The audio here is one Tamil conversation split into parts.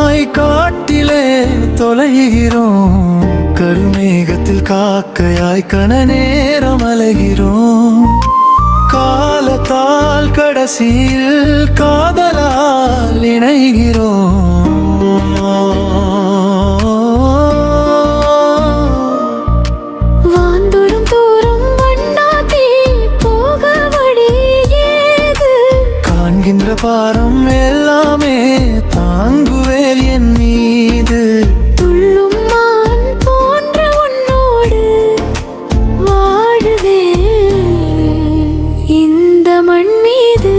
காகிதமாய் காட்டிலே தொலைகிறோம். கருமேகத்தில் காக்கையாய் கன நேரம் அலைகிறோம். காலத்தால் கடைசியில் காதலால் இணைகிறோம். வாந்தோறும் தூரம் வண்ணாதே போக வழி ஏது? காண்கின்ற பாரம் எல்லாமே தாங்குவேல் என் மீது. துள்ளும் மான் போன்ற உன்னோடு வாழுவே இந்த மண் மீது.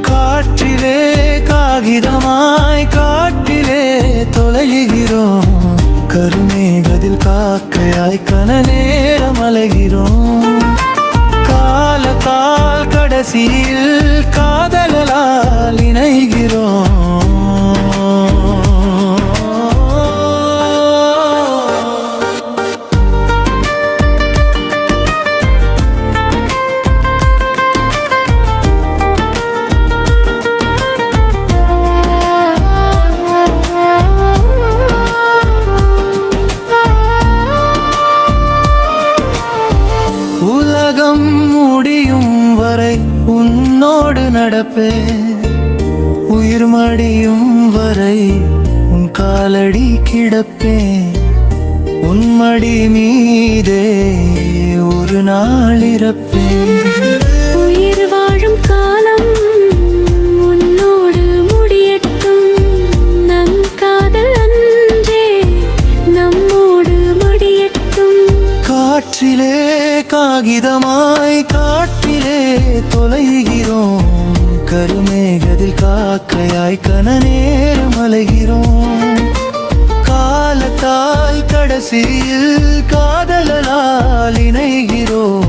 காற்றிலே காகிதமாய் காட்டிலே தொலைகிறோம். கருமேகத்தில் காக்கையாய் கன நேரம் அலைகிறோம். காலத்தால் கடைசியில் காதலால் இணைகிறோம். உலகம் முடியும் வரை உன்னோடு நடப்பேன். உயிர் மடியும் வரை உன் காலடி கிடப்பேன். உன் மடி மீதே ஒரு நாள் இறப்பேன். உயிர் வாழும் காலம் உன்னோடு முடியட்டும். நம் காதல் அன்றே நம்மோடு முடியட்டும். காற்றிலே காகிதமாய் காற்றிலே தொலைகிறோம். கருமேகத்தில் காக்கையாய் கன நேரம் அலைகிறோம். காலத்தால் கடைசியில் காதலால் இணைகிறோம்.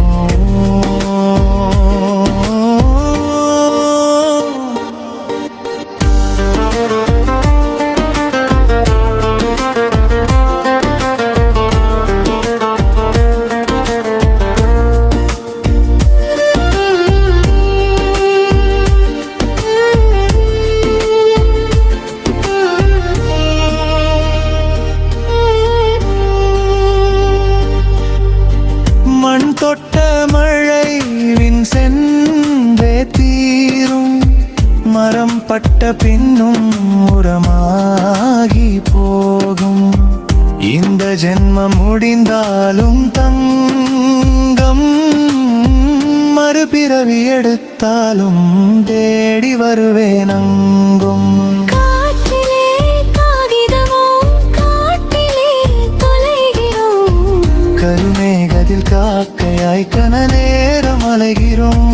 மண் தொட்ட மழை வின் சென்றே தீரும். மரம் பட்ட பின்னும் உரமாகி போகும். இந்த ஜென்மம் முடிந்தாலும் தங்கம். மறுபிறவி எடுத்தாலும் தேடி வருவேன் அங்கும். காற்றிலே காகிதமோ காட்டிலே தொலைகிறோம். கருமேகத்தில் காக்கையாய் கன நேரம் அலைகிறோம்.